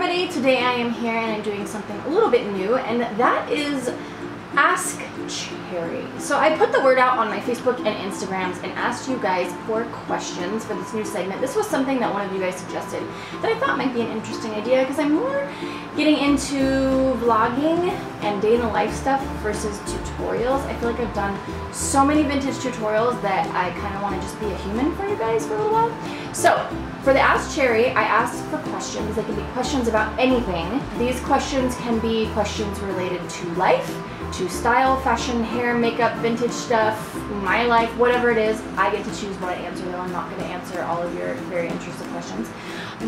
everybody, today I am here and I'm doing something a little bit new, and that is Ask Cherry. So I put the word out on my Facebook and Instagrams and asked you guys for questions for this new segment. This was something that one of you guys suggested that I thought might be an interesting idea because I'm more getting into vlogging and day in the life stuff versus tutorials. I feel like I've done so many vintage tutorials that I kind of want to just be a human for you guys for a little while. So for the Ask Cherry, I asked for questions. They can be questions about anything. These questions can be questions related to life, to style, fashion, hair, makeup, vintage stuff, my life, whatever it is. I get to choose what I answer, though I'm not going to answer all of your very interesting questions.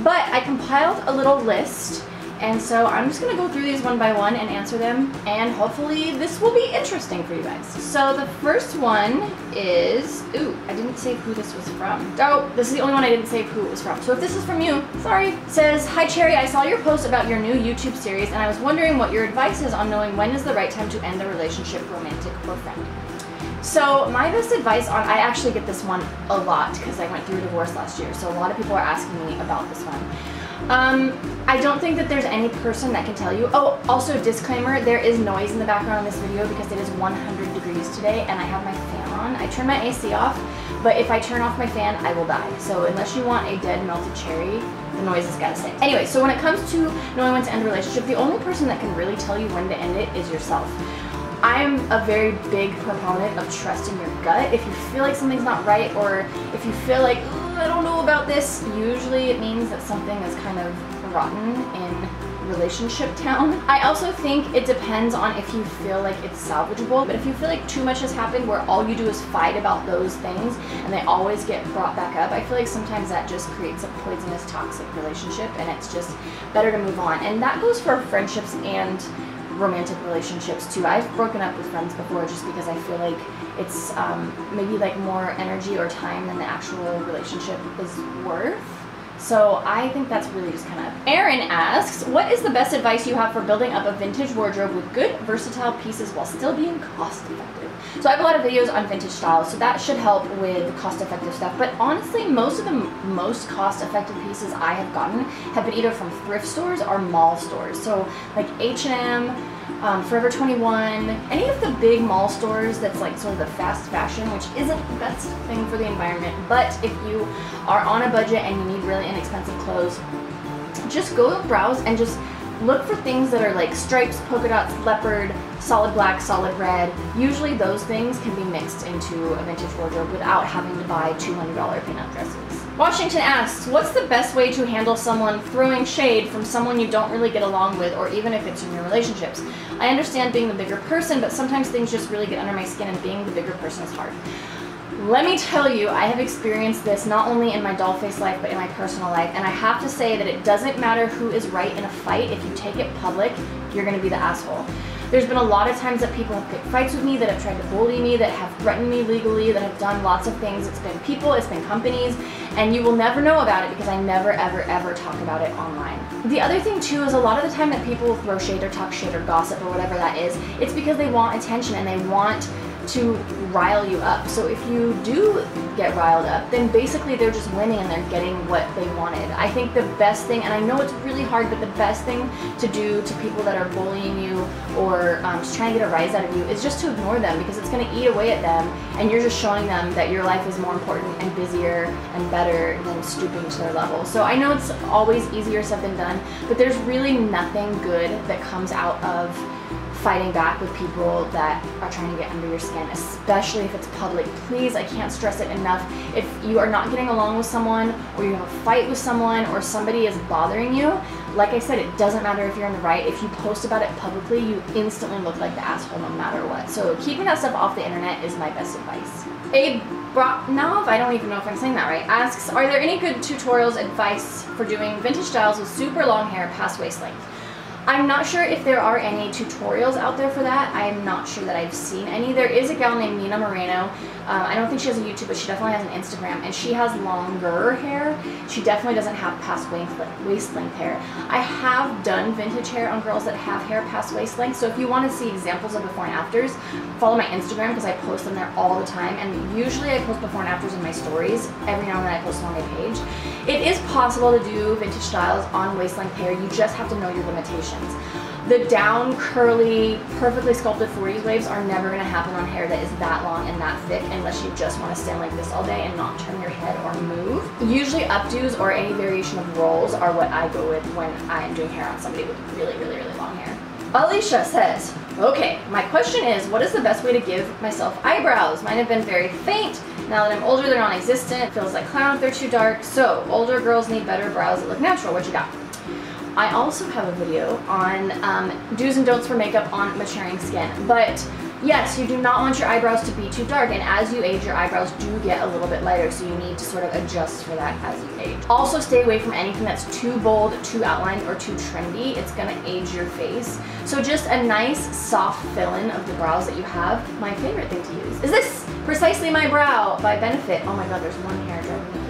But I compiled a little list, and so I'm just going to go through these one by one and answer them, and hopefully this will be interesting for you guys. So the first one is, ooh, I didn't say who this was from. Oh, this is the only one I didn't say who it was from. So if this is from you, sorry. It says, "Hi Cherry, I saw your post about your new YouTube series, and I was wondering what your advice is on knowing when is the right time to end a relationship, romantic or friend." So my best advice on, I actually get this one a lot because I went through a divorce last year, so a lot of people are asking me about this one. I don't think that there's any person that can tell you. Oh, also disclaimer, there is noise in the background on this video because it is 100 degrees today and I have my fan on. I turn my AC off, but if I turn off my fan, I will die. So unless you want a dead melted cherry, the noise has got to stay. Anyway, so when it comes to knowing when to end a relationship, the only person that can really tell you when to end it is yourself. I'm a very big proponent of trusting your gut. If you feel like something's not right, or if you feel like, I don't know about this, usually it means that something is kind of rotten in relationship town. I also think it depends on if you feel like it's salvageable, but if you feel like too much has happened where all you do is fight about those things and they always get brought back up, I feel like sometimes that just creates a poisonous, toxic relationship, and it's just better to move on. And that goes for friendships and romantic relationships too. I've broken up with friends before just because I feel like it's maybe like more energy or time than the actual relationship is worth. So I think that's really just kind of... Aaron asks, what is the best advice you have for building up a vintage wardrobe with good, versatile pieces while still being cost effective? So I have a lot of videos on vintage styles, so that should help with cost effective stuff. But honestly, most of the most cost effective pieces I have gotten have been either from thrift stores or mall stores. So like H&M, Forever 21, any of the big mall stores that's like sort of the fast fashion, which isn't the best thing for the environment. But if you are on a budget and you need really inexpensive clothes, just go browse and just look for things that are like stripes, polka dots, leopard, solid black, solid red. Usually those things can be mixed into a vintage wardrobe without having to buy $200 pinup dresses. Washington asks, what's the best way to handle someone throwing shade from someone you don't really get along with, or even if it's in your relationships? I understand being the bigger person, but sometimes things just really get under my skin, and being the bigger person is hard. Let me tell you, I have experienced this not only in my dollface life, but in my personal life, and I have to say that it doesn't matter who is right in a fight. If you take it public, you're going to be the asshole. There's been a lot of times that people have picked fights with me, that have tried to bully me, that have threatened me legally, that have done lots of things. It's been people, it's been companies, and you will never know about it because I never, ever, ever talk about it online. The other thing too is a lot of the time that people throw shade or talk shit or gossip or whatever that is, it's because they want attention and they want to rile you up. So if you do get riled up, then basically they're just winning and they're getting what they wanted. I think the best thing, and I know it's really hard, but the best thing to do to people that are bullying you or just trying to get a rise out of you is just to ignore them, because it's going to eat away at them and you're just showing them that your life is more important and busier and better than stooping to their level. So I know it's always easier said than done, but there's really nothing good that comes out of fighting back with people that are trying to get under your skin, especially if it's public. Please, I can't stress it enough. If you are not getting along with someone, or you have a fight with someone, or somebody is bothering you, like I said, it doesn't matter if you're in the right. If you post about it publicly, you instantly look like the asshole no matter what. So keeping that stuff off the internet is my best advice. Abe Brotnov, I don't even know if I'm saying that right, asks, are there any good tutorials, advice for doing vintage styles with super long hair past waist length? I'm not sure if there are any tutorials out there for that. I am not sure that I've seen any. There is a gal named Nina Moreno. I don't think she has a YouTube, but she definitely has an Instagram, and she has longer hair. She definitely doesn't have past waist length hair. I have done vintage hair on girls that have hair past waist length, so if you want to see examples of before and afters, follow my Instagram because I post them there all the time, and usually I post before and afters in my stories. Every now and then I post them on my page. It is possible to do vintage styles on waist length hair. You just have to know your limitations. The down, curly, perfectly sculpted 40s waves are never going to happen on hair that is that long and that thick unless you just want to stand like this all day and not turn your head or move. Usually updos or any variation of rolls are what I go with when I am doing hair on somebody with really, really, really long hair. Alicia says, okay, my question is, what is the best way to give myself eyebrows? Mine have been very faint. Now that I'm older, they're non-existent. It feels like clown if they're too dark. So, older girls need better brows that look natural. What you got? I also have a video on do's and don'ts for makeup on maturing skin. But yes, you do not want your eyebrows to be too dark, and as you age, your eyebrows do get a little bit lighter, so you need to sort of adjust for that as you age. Also, stay away from anything that's too bold, too outlined, or too trendy. It's gonna age your face. So just a nice, soft fill-in of the brows that you have. My favorite thing to use is this, Precisely My Brow by Benefit. Oh my god, there's one hair driving me crazy.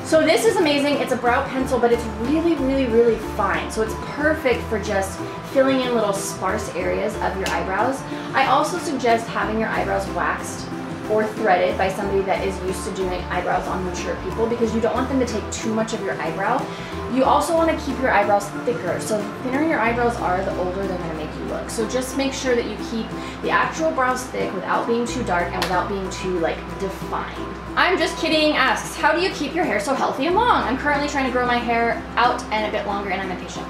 So this is amazing. It's a brow pencil, but it's really, really, really fine. So it's perfect for just filling in little sparse areas of your eyebrows. I also suggest having your eyebrows waxed or threaded by somebody that is used to doing eyebrows on mature people, because you don't want them to take too much of your eyebrow. You also want to keep your eyebrows thicker. So the thinner your eyebrows are, the older they're going to make you look. So just make sure that you keep the actual brows thick without being too dark and without being too like defined. I'm Just Kidding asks, how do you keep your hair so healthy and long? I'm currently trying to grow my hair out and a bit longer, and I'm impatient.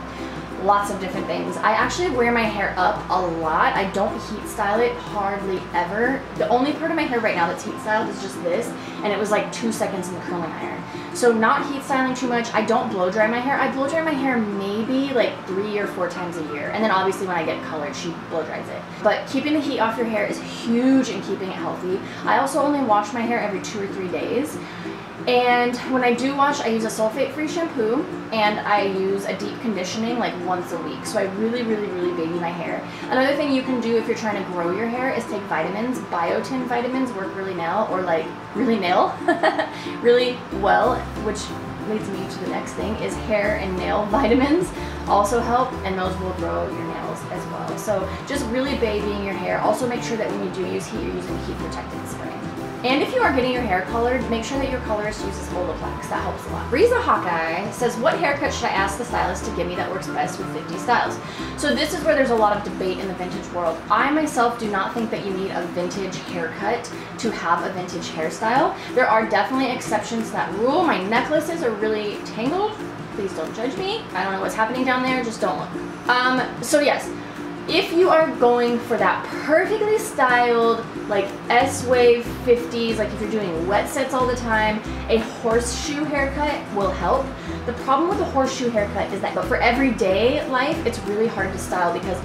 Lots of different things. I actually wear my hair up a lot. I don't heat style it hardly ever. The only part of my hair right now that's heat styled is just this, and it was like 2 seconds in the curling iron. So not heat styling too much. I don't blow dry my hair. I blow dry my hair maybe like 3 or 4 times a year, and then obviously when I get colored, she blow dries it. But keeping the heat off your hair is huge in keeping it healthy. I also only wash my hair every 2 or 3 days. And when I do wash, I use a sulfate-free shampoo, and I use a deep conditioning like once a week. So I really, really, really baby my hair. Another thing you can do if you're trying to grow your hair is take vitamins. Biotin vitamins work really well, really well, which leads me to the next thing, is hair and nail vitamins also help, and those will grow your nails as well. So just really babying your hair. Also make sure that when you do use heat, you're using heat protected spray. And if you are getting your hair colored, make sure that your colorist uses Olaplex. That helps a lot. Riza Hawkeye says, what haircut should I ask the stylist to give me that works best with 50 styles? So this is where there's a lot of debate in the vintage world. I myself do not think that you need a vintage haircut to have a vintage hairstyle. There are definitely exceptions to that rule. My necklaces are really tangled. Please don't judge me. I don't know what's happening down there. Just don't look. So yes. If you are going for that perfectly styled, like S-wave 50s, like if you're doing wet sets all the time, a horseshoe haircut will help. The problem with a horseshoe haircut is that, but for everyday life, it's really hard to style because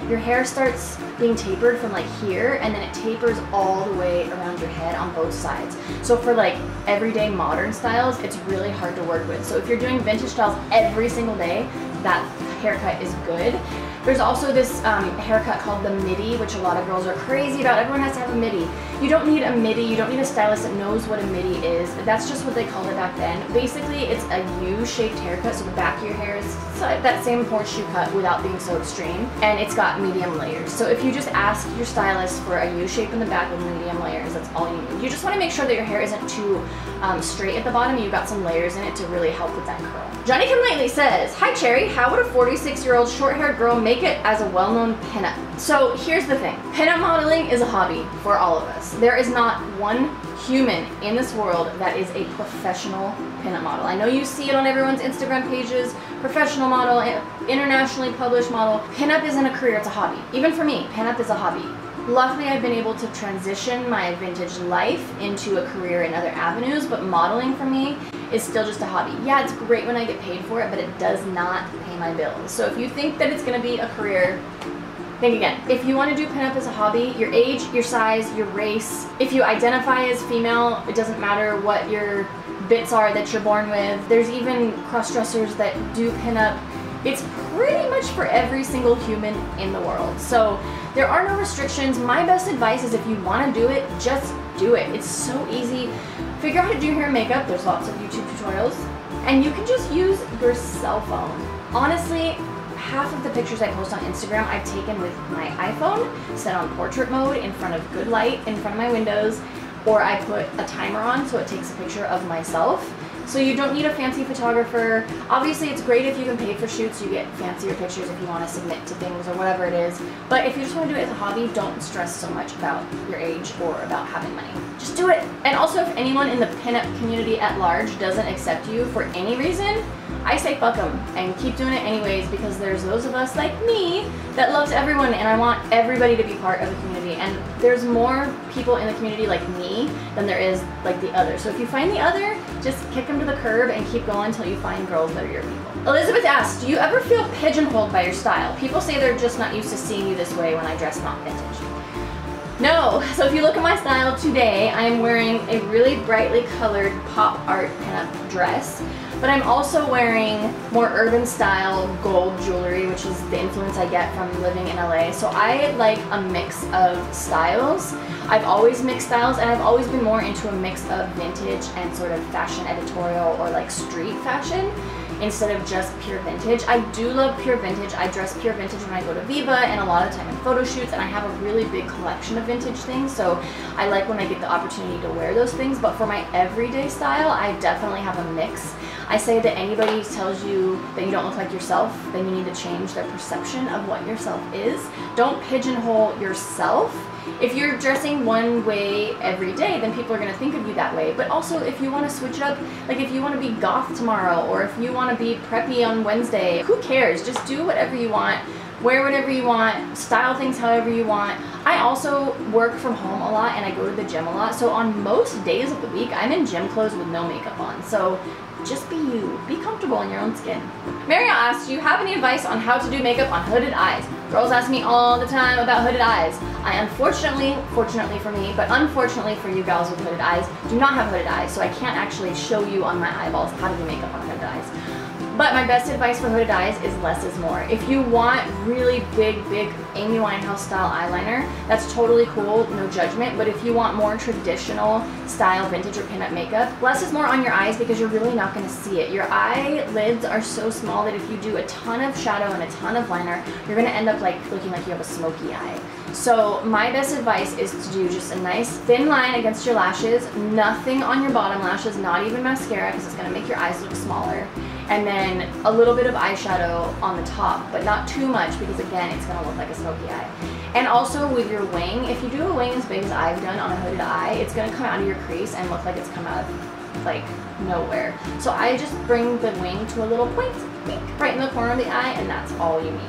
your hair starts being tapered from like here, and then it tapers all the way around your head on both sides. So for like everyday modern styles, it's really hard to work with. So if you're doing vintage styles every single day, that haircut is good. There's also this haircut called the midi, which a lot of girls are crazy about. Everyone has to have a midi. You don't need a midi. You don't need a stylist that knows what a midi is. That's just what they called it back then. Basically, it's a U-shaped haircut, so the back of your hair is that same horseshoe cut without being so extreme, and it's got medium layers. So if you just ask your stylist for a U-shape in the back with medium layers, that's all you need. You just want to make sure that your hair isn't too straight at the bottom. You've got some layers in it to really help with that curl. Johnny Come Lately says, hi Cherry, how would a 46-year-old short-haired girl make it as a well-known pinup? So here's the thing. Pinup modeling is a hobby for all of us. There is not one human in this world that is a professional pinup model. I know you see it on everyone's Instagram pages, professional model, internationally published model. Pinup isn't a career, it's a hobby. Even for me, pinup is a hobby. Luckily, I've been able to transition my vintage life into a career in other avenues, but modeling for me is still just a hobby. Yeah, it's great when I get paid for it, but it does not pay my bills. So if you think that it's gonna be a career, think again. If you want to do pinup as a hobby, your age, your size, your race, if you identify as female, it doesn't matter what your bits are that you're born with. There's even cross-dressers that do pinup It's pretty much for every single human in the world. So there are no restrictions. My best advice is if you want to do it, just do it. It's so easy. Figure out how to do your hair and makeup. There's lots of YouTube tutorials. And you can just use your cell phone. Honestly, half of the pictures I post on Instagram I've taken with my iPhone, set on portrait mode in front of good light in front of my windows, or I put a timer on so it takes a picture of myself. So you don't need a fancy photographer. Obviously it's great if you can pay for shoots, you get fancier pictures if you want to submit to things or whatever it is. But if you just want to do it as a hobby, don't stress so much about your age or about having money. Just do it. And also if anyone in the pinup community at large doesn't accept you for any reason, I say fuck them and keep doing it anyways, because there's those of us like me that loves everyone, and I want everybody to be part of the community. And there's more people in the community like me than there is like the other. So if you find the other, just kick them to the curb and keep going until you find girls that are your people. Elizabeth asks, do you ever feel pigeonholed by your style? People say they're just not used to seeing you this way when I dress not vintage. No, so if you look at my style today, I'm wearing a really brightly colored pop art pinup dress, but I'm also wearing more urban style gold jewelry, which is the influence I get from living in LA. So I like a mix of styles. I've always mixed styles, and I've always been more into a mix of vintage and sort of fashion editorial or like street fashion, instead of just pure vintage. I do love pure vintage. I dress pure vintage when I go to Viva and a lot of time in photo shoots, and I have a really big collection of vintage things, so I like when I get the opportunity to wear those things. But for my everyday style, I definitely have a mix. I say that anybody tells you that you don't look like yourself, then you need to change their perception of what yourself is. Don't pigeonhole yourself. If you're dressing one way every day, then people are going to think of you that way. But also, if you want to switch it up, like if you want to be goth tomorrow, or if you want to be preppy on Wednesday, who cares? Just do whatever you want, wear whatever you want, style things however you want. I also work from home a lot and I go to the gym a lot, so on most days of the week, I'm in gym clothes with no makeup on. So just be you. Be comfortable in your own skin. Maria asks, do you have any advice on how to do makeup on hooded eyes? Girls ask me all the time about hooded eyes. I unfortunately, fortunately for me, but unfortunately for you gals with hooded eyes, do not have hooded eyes, so I can't actually show you on my eyeballs how to do makeup on hooded eyes. But my best advice for hooded eyes is less is more. If you want really big Amy Winehouse style eyeliner, that's totally cool, no judgment. But if you want more traditional style vintage or pinup makeup, less is more on your eyes, because you're really not going to see it. Your eyelids are so small that if you do a ton of shadow and a ton of liner, you're going to end up like looking like you have a smoky eye. So my best advice is to do just a nice thin line against your lashes, nothing on your bottom lashes, not even mascara, because it's going to make your eyes look smaller. And then a little bit of eyeshadow on the top, but not too much, because again, it's gonna look like a smoky eye. And also with your wing, if you do a wing as big as I've done on a hooded eye, it's gonna come out of your crease and look like it's come out of like nowhere. So I just bring the wing to a little point, right in the corner of the eye, and that's all you need.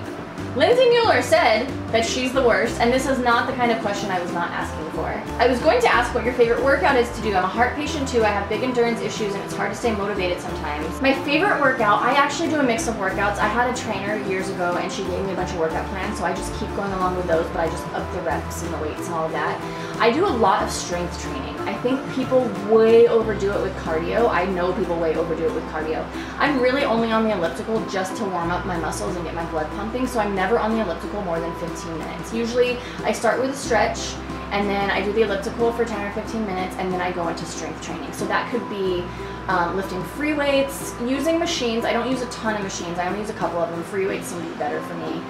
Lindsay Mueller said that she's the worst, and this is not the kind of question I was not asking for. I was going to ask what your favorite workout is to do. I'm a heart patient too, I have big endurance issues, and it's hard to stay motivated sometimes. My favorite workout, I actually do a mix of workouts. I had a trainer years ago, and she gave me a bunch of workout plans, so I just keep going along with those, but I just up the reps and the weights and all of that. I do a lot of strength training. I think people way overdo it with cardio. I know people way overdo it with cardio. I'm really only on the elliptical just to warm up my muscles and get my blood pumping, so I'm never on the elliptical more than 15 minutes. Usually I start with a stretch, and then I do the elliptical for 10 or 15 minutes, and then I go into strength training. So that could be lifting free weights, using machines. I don't use a ton of machines. I only use a couple of them. Free weights seem to be better for me.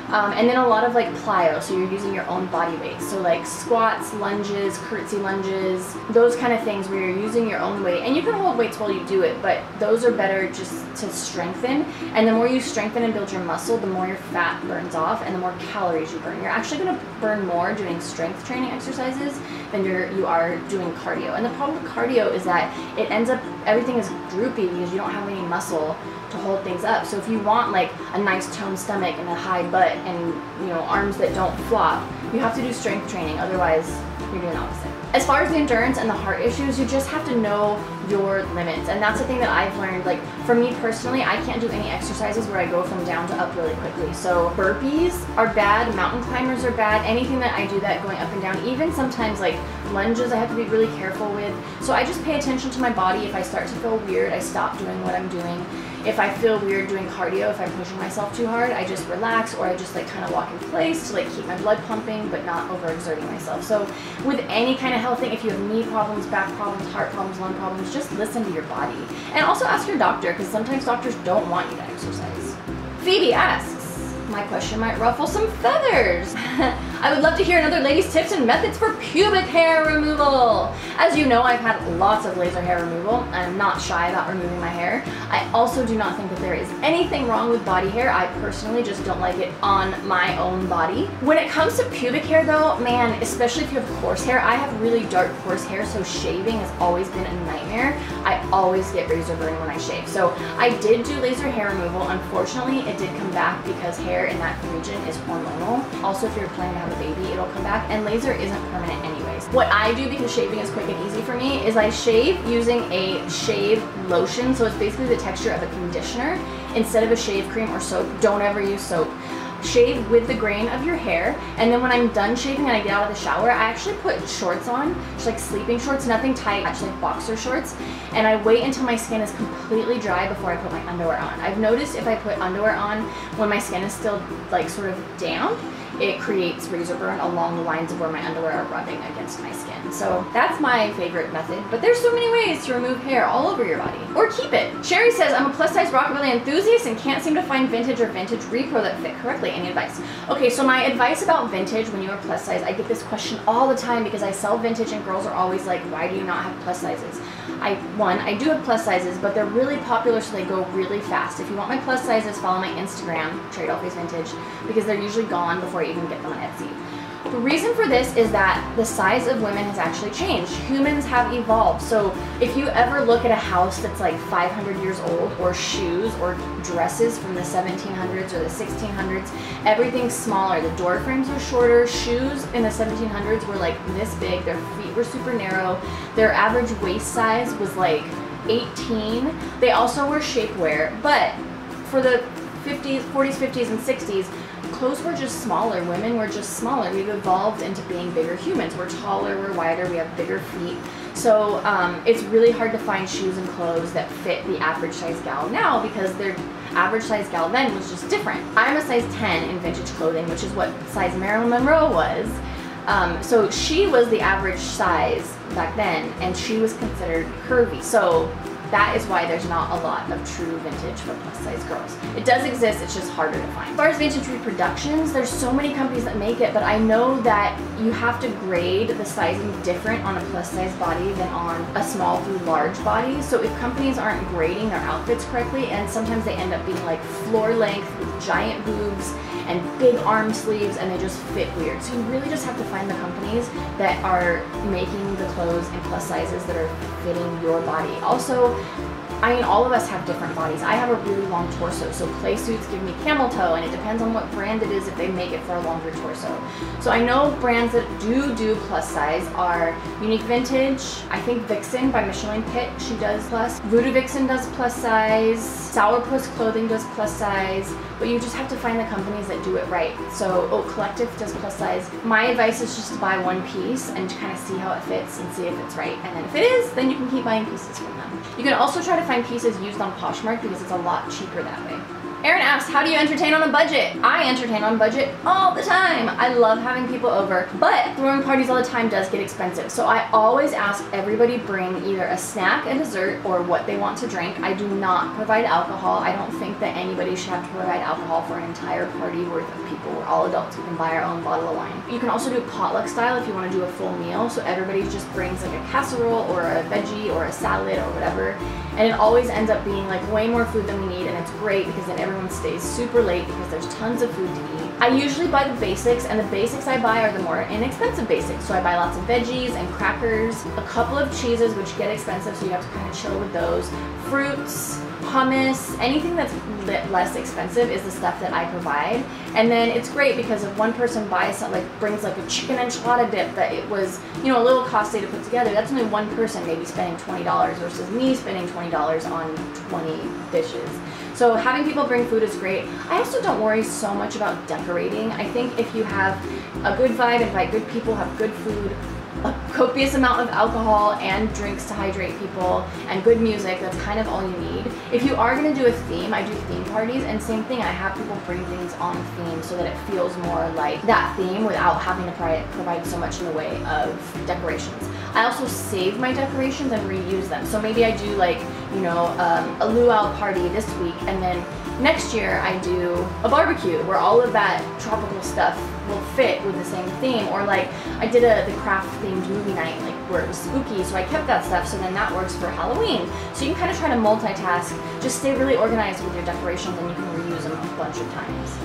And then a lot of like plyo, so you're using your own body weight. So like squats, lunges, curtsy lunges, those kind of things where you're using your own weight. And you can hold weights while you do it, but those are better just to strengthen. And the more you strengthen and build your muscle, the more your fat burns off and the more calories you burn. You're actually gonna burn more doing strength training exercises than you are doing cardio. And the problem with cardio is that it ends up, everything is droopy because you don't have any muscle to hold things up. So if you want like a nice toned stomach and a high butt and, you know, arms that don't flop, you have to do strength training, otherwise you're doing the opposite. As far as the endurance and the heart issues, you just have to know your limits. And that's the thing that I've learned. Like for me personally, I can't do any exercises where I go from down to up really quickly. So burpees are bad, mountain climbers are bad, anything that I do that going up and down, even sometimes like lunges I have to be really careful with. So I just pay attention to my body. If I start to feel weird, I stop doing what I'm doing. If I feel weird doing cardio, if I'm pushing myself too hard, I just relax, or I just like kind of walk in place to like keep my blood pumping but not overexerting myself. So with any kind of health thing, if you have knee problems, back problems, heart problems, lung problems, just listen to your body. And also ask your doctor, because sometimes doctors don't want you to exercise. Phoebe asks, my question might ruffle some feathers. I would love to hear another lady's tips and methods for pubic hair removal. As you know, I've had lots of laser hair removal. I'm not shy about removing my hair. I also do not think that there is anything wrong with body hair. I personally just don't like it on my own body. When it comes to pubic hair though, man, especially if you have coarse hair, I have really dark coarse hair, so shaving has always been a nightmare. I always get razor burn when I shave. So I did do laser hair removal. Unfortunately, it did come back because hair in that region is hormonal. Also, if you're planning to have a baby, it'll come back, and laser isn't permanent anyways. What I do, because shaving is quick and easy for me, is I shave using a shave lotion. So it's basically the texture of a conditioner instead of a shave cream or soap. Don't ever use soap. Shave with the grain of your hair, and then when I'm done shaving and I get out of the shower, I actually put shorts on, just like sleeping shorts, nothing tight, actually like boxer shorts, and I wait until my skin is completely dry before I put my underwear on. I've noticed if I put underwear on when my skin is still like sort of damp, it creates razor burn along the lines of where my underwear are rubbing against my skin. So that's my favorite method, but there's so many ways to remove hair all over your body, or keep it. Sherry says, I'm a plus size rockabilly enthusiast and can't seem to find vintage or vintage repro that fit correctly. Any advice? Okay, so my advice about vintage when you are plus size, I get this question all the time because I sell vintage and girls are always like, why do you not have plus sizes? I do have plus sizes, but they're really popular, so they go really fast. If you want my plus sizes, follow my Instagram, Cherry Dollface Vintage, because they're usually gone before you even get them on Etsy. The reason for this is that the size of women has actually changed. Humans have evolved. So if you ever look at a house that's like 500 years old, or shoes or dresses from the 1700s or the 1600s, everything's smaller. The door frames are shorter. Shoes in the 1700s were like this big. Their feet were super narrow. Their average waist size was like 18. They also were shapewear, but for the 50s, 40s, 50s, and 60s, clothes were just smaller. Women were just smaller. We've evolved into being bigger humans. We're taller, we're wider, we have bigger feet. So it's really hard to find shoes and clothes that fit the average size gal now, because their average size gal then was just different. I'm a size 10 in vintage clothing, which is what size Marilyn Monroe was. So she was the average size back then, and she was considered curvy. So that is why there's not a lot of true vintage for plus size girls. It does exist, it's just harder to find. As far as vintage reproductions, there's so many companies that make it, but I know that you have to grade the sizing different on a plus size body than on a small through large body. So if companies aren't grading their outfits correctly, and sometimes they end up being like floor length with giant boobs and big arm sleeves, and they just fit weird. So you really just have to find the companies that are making the clothes in plus sizes that are fitting your body. Also, I mean, all of us have different bodies. I have a really long torso, so play suits give me camel toe, and it depends on what brand it is if they make it for a longer torso. So I know brands that do plus size are Unique Vintage, I think Vixen by Micheline Pitt, she does plus. Voodoo Vixen does plus size. Sourpuss Clothing does plus size. But you just have to find the companies that do it right. So Oak Collective does plus size. My advice is just to buy one piece and to kind of see how it fits and see if it's right. And then if it is, then you can keep buying pieces from them. You can also try to find pieces used on Poshmark because it's a lot cheaper that way. Erin asks, how do you entertain on a budget? I entertain on a budget all the time. I love having people over, but throwing parties all the time does get expensive. So I always ask everybody bring either a snack, a dessert, or what they want to drink. I do not provide alcohol. I don't think that anybody should have to provide alcohol for an entire party worth of people. We're all adults. We can buy our own bottle of wine. You can also do potluck style if you want to do a full meal. So everybody just brings like a casserole or a veggie or a salad or whatever. And it always ends up being like way more food than we need, and it's great because then everyone everyone stays super late because there's tons of food to eat. I usually buy the basics, and the basics I buy are the more inexpensive basics. So I buy lots of veggies and crackers, a couple of cheeses, which get expensive, so you have to kind of chill with those, fruits, hummus, anything that's less expensive is the stuff that I provide. And then it's great because if one person buys something, like brings like a chicken enchilada dip that it was, you know, a little costly to put together, that's only one person maybe spending $20 versus me spending $20 on 20 dishes. So having people bring food is great. I also don't worry so much about decorating. I think if you have a good vibe, invite good people, have good food, a copious amount of alcohol and drinks to hydrate people, and good music, that's kind of all you need. If you are going to do a theme, I do theme parties, and same thing, I have people bring things on theme so that it feels more like that theme without having to provide so much in the way of decorations. I also save my decorations and reuse them. So maybe I do like, you know, a luau party this week, and then next year I do a barbecue where all of that tropical stuff will fit with the same theme. Or like I did the craft themed movie night, like where it was spooky, so I kept that stuff, so then that works for Halloween. So you can kind of try to multitask, just stay really organized with your decorations, and you can reuse them a bunch of times.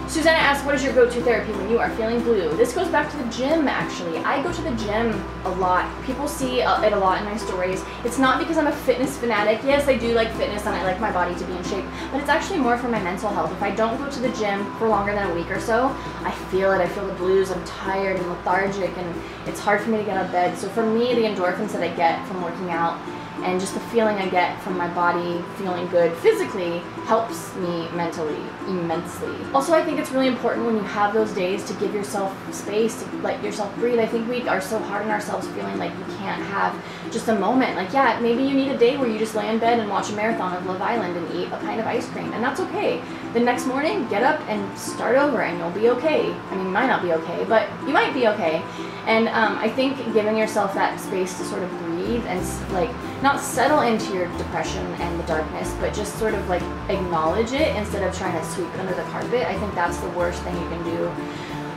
Susanna asks, what is your go-to therapy when you are feeling blue? This goes back to the gym, actually. I go to the gym a lot. People see it a lot in my stories. It's not because I'm a fitness fanatic. Yes, I do like fitness and I like my body to be in shape, but it's actually more for my mental health. If I don't go to the gym for longer than a week or so, I feel it. I feel the blues. I'm tired and lethargic, and it's hard for me to get out of bed. So for me, the endorphins that I get from working out and just the feeling I get from my body feeling good physically helps me mentally immensely. Also, I think it's really important when you have those days to give yourself space, to let yourself breathe. I think we are so hard on ourselves feeling like you can't have just a moment. Like, yeah, maybe you need a day where you just lay in bed and watch a marathon of Love Island and eat a pint of ice cream, and that's okay. The next morning, get up and start over and you'll be okay. I mean, you might not be okay, but you might be okay. And I think giving yourself that space to sort of breathe and like not settle into your depression and the darkness, but just sort of like acknowledge it instead of trying to sweep it under the carpet. I think that's the worst thing you can do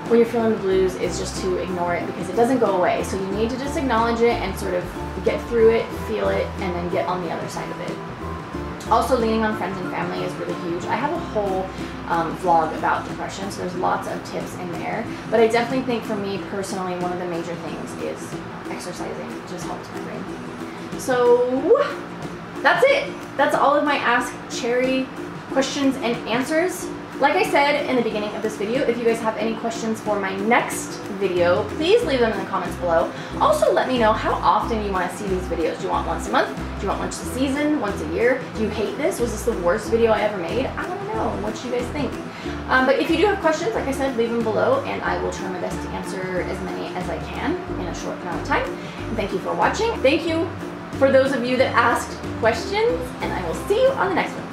when you're feeling the blues, is just to ignore it, because it doesn't go away. So you need to just acknowledge it and sort of get through it, feel it, and then get on the other side of it. Also, leaning on friends and family is really huge. I have a whole vlog about depression, so there's lots of tips in there. But I definitely think for me personally, one of the major things is exercising. It just helps my brain. So that's it. That's all of my Ask Cherry questions and answers. Like I said in the beginning of this video, if you guys have any questions for my next video, please leave them in the comments below. Also, let me know how often you want to see these videos. Do you want once a month? Do you want once a season? Once a year? Do you hate this? Was this the worst video I ever made? I want to know what you guys think. But if you do have questions, like I said, leave them below, and I will try my best to answer as many as I can in a short amount of time. And thank you for watching. Thank you for those of you that asked questions, and I will see you on the next one.